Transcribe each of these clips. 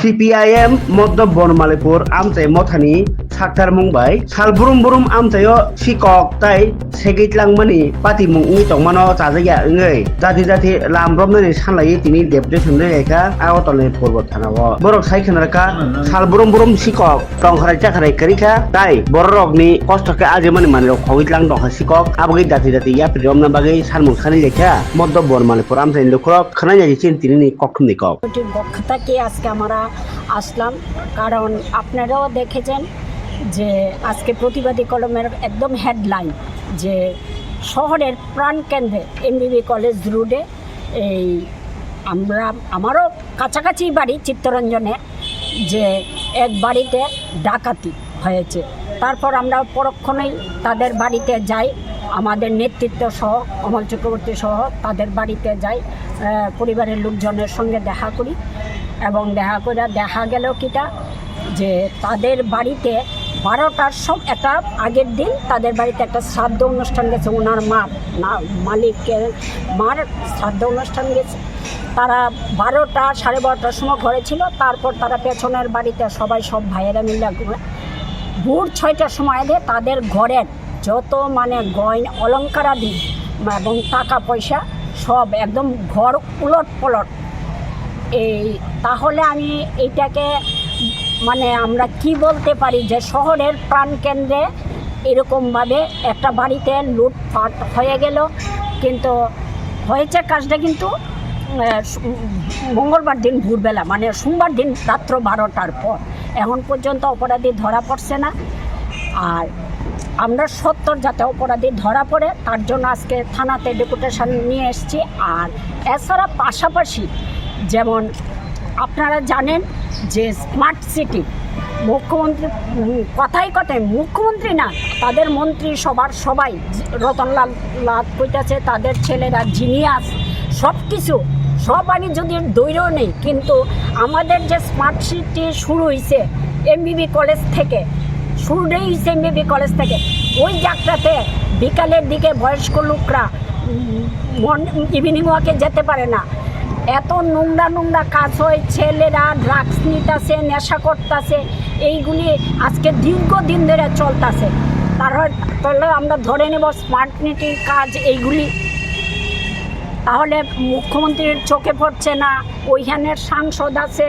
CPIM Moddo Bonmalipur Amte Mothani Saktar Mumbai Sal Burum Burum Amtayo Sikok Tai Segit Langmani Pati Mungi Tongmano Tazaya Ngay Jati Jati Lambromani Sanlai Tini Deputation Reka Awatone Purbo Tanawa Borok Saikanaka Sal Burum Burum Sikok Tong Haraja Karika Tai Borokni Kostoke Ajamani Manro Howitlang Dong Sikok Abagi Jati Jati Yapidom Nabagi Salmon Sani Reka Moddo Bonmalipur Amte Lukrok Kanaya Jin Tini Kokumnikok পক্ষটাকে আজকে আমরা আসলাম কারণ আপনারাও দেখেছেন যে আজকে প্রতিবাদী কলমের একদম হেডলাইন যে শহরের প্রাণকেন্দ্রে এমবিবি কলেজ রোডে এই আমারও কাছাকাছি বাড়ি চিত্তরঞ্জনে যে এক বাড়িতে ডাকাতি হয়েছে। তারপর আমরা পরক্ষণেই তাদের বাড়িতে যাই, আমাদের নেতৃত্ব সহ অমল চক্রবর্তী সহ তাদের বাড়িতে যাই, পরিবারের লোকজনের সঙ্গে দেখা করি এবং দেখা গেল কিটা যে তাদের বাড়িতে 12টার একটা আগের দিন তাদের বাড়িতে একটা শ্রাদ্ধ অনুষ্ঠান গেছে, ওনার মালিকের মার শ্রাদ্ধ অনুষ্ঠান গেছে। তারা 12টা সাড়ে 12টার সময় ঘরে ছিল। তারপর তারা পেছনের বাড়িতে সব ভাইয়েরা মিলে ভোর 6টার সময় দিয়ে তাদের ঘরের যত গয়না অলঙ্কারাদি এবং টাকা পয়সা সব একদম ঘর উলট পলট। তাহলে আমি এইটাকে আমরা কি বলতে পারি যে শহরের প্রাণকেন্দ্রে এরকমভাবে একটা বাড়িতে লুটপাট হয়ে গেল। কিন্তু হয়েছে কাজটা কিন্তু মঙ্গলবার দিন ভোরবেলা সোমবার দিন রাত্র 12টার পর। এখন পর্যন্ত অপরাধী ধরা পড়ছে না। আর আমরা সত্তর যাতে অপরাধী ধরা পড়ে তার জন্য আজকে থানাতে ডেপুটেশন নিয়ে এসেছি। আর এছাড়া পাশাপাশি যেমন আপনারা জানেন যে স্মার্ট সিটি মুখ্যমন্ত্রী কথায় মুখ্যমন্ত্রী না, তাদের মন্ত্রী সবাই রতনলাল কইতাছে তাদের ছেলেরা জিনিয়াস সব আমি যদি দৈর্য নেই, কিন্তু আমাদের যে স্মার্ট সিটি শুরু হয়েছে এমবিবি কলেজ থেকে, এমবিবি কলেজ থেকে ওই জায়গাটাতে বিকালের দিকে বয়স্ক লোকরা ইভিনিং ওয়াকে যেতে পারে না। এত নোংরা কাজ হয়, ছেলেরা ড্রাগস নিতেছে, নেশা করতেছে, এইগুলি আজকে দীর্ঘদিন ধরে চলতেছে। তাহলে আমরা ধরে নেব স্মার্ট সিটির কাজ এইগুলি, তাহলে মুখ্যমন্ত্রীর চোখে পড়ছে না। ওইখানের সাংসদ আছে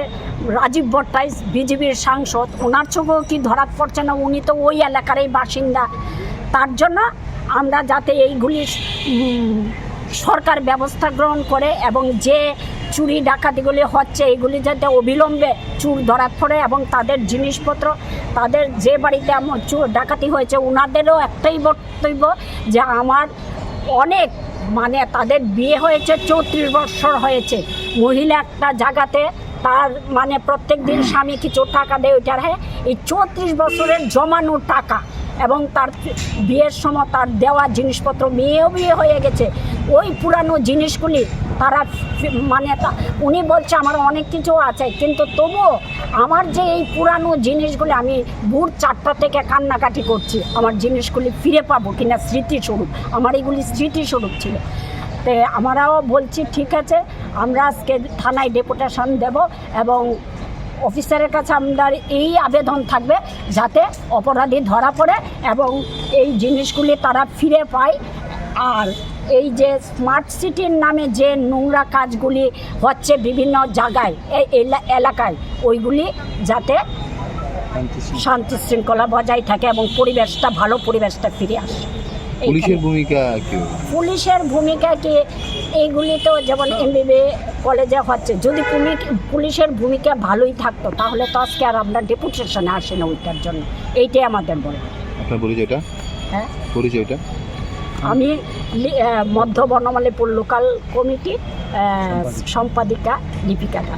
রাজীব ভট্টাচার্য, বিজেপির সাংসদ, ওনার চোখেও কি ধরা পড়ছে না? উনি তো ওই এলাকারই বাসিন্দা। তার জন্য আমরা যাতে এইগুলি সরকার ব্যবস্থা গ্রহণ করে এবং যে চুরি ডাকাতিগুলি হচ্ছে এইগুলি যাতে অবিলম্বে চোর ধরা পড়ে এবং তাদের জিনিসপত্র, তাদের যে বাড়িতে চোর ডাকাতি হয়েছে ওনাদেরও একটাই বক্তব্য যে আমার অনেক তাদের বিয়ে হয়েছে 34 বছর হয়েছে, মহিলা একটা জায়গাতে তার প্রত্যেক দিন স্বামী কিছু টাকা দেয়, ওইটার এই 34 বছরের জমানো টাকা এবং তার বিয়ের সময় তার দেওয়া জিনিসপত্র, মেয়েও বিয়ে হয়ে গেছে, ওই পুরানো জিনিসগুলি তারা উনি বলছে আমার অনেক কিছু আছে, কিন্তু তবুও আমার যে এই পুরানো জিনিসগুলি আমি ভোর 4টা থেকে কান্নাকাটি করছি আমার জিনিসগুলি ফিরে পাবো কিনা, স্মৃতিস্বরূপ আমার এইগুলি স্মৃতিস্বরূপ ছিল। তো আমরাও বলছি ঠিক আছে, আমরা আজকে থানায় ডেপুটেশন দেব এবং অফিসারের কাছে আমাদের এই আবেদন থাকবে যাতে অপরাধী ধরা পড়ে এবং এই জিনিসগুলি তারা ফিরে পায়। আর এই যে স্মার্ট সিটির নামে যে নোংরা কাজগুলি হচ্ছে বিভিন্ন জায়গায় এই এলাকায়, ওইগুলি যাতে শান্তি শৃঙ্খলা বজায় থাকে এবং ভালো পরিবেশটা ফিরে আসে। পুলিশের ভূমিকা কি এইগুলি তো যেমন এমবিবি কলেজে হচ্ছে, যদি পুলিশের ভূমিকা ভালোই থাকতো তাহলে তো আজকে আর আমরা ডেপুটেশনে আসি না ওইটার জন্য। এইটাই আমাদের বলে। আপনার পরিচয়টা? হ্যাঁ, পরিচয়টা আমি মধ্য বনমালীপুর লোকাল কমিটির সম্পাদিকা লিপিকা দাস।